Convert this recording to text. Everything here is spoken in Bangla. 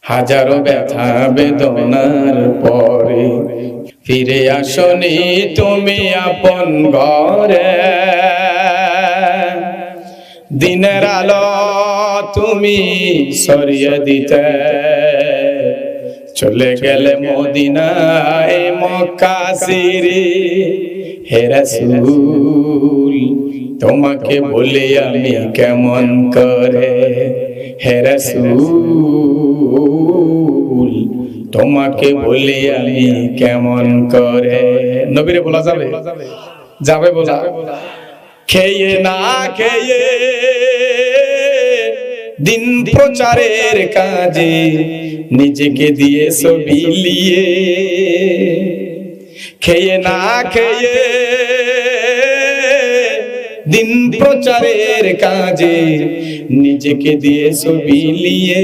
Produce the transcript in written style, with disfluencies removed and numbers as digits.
হাজারো ব্যথা বেদনার পরে ফিরে আসনি তুমি আপন ঘরে। দিনের আলো তুমি সরিয়ে দিতে চলে গেলে মদিনায় মক্কা সিরি। হে রাসূল তোমাকে বলি আমি কেমন করে, হে রাসূল তোমাকে বলি আমি কেমন করে। নবীরে বলা যাবে? যাবে বলা? খেয়ে না খেয়ে দিন প্রচারের কাজে নিজেকে দিয়েছো বিলিয়ে। খেয়ে না খেয়ে দিন প্রচারের কাজে নিজেকে দিয়েছো বিলিয়ে।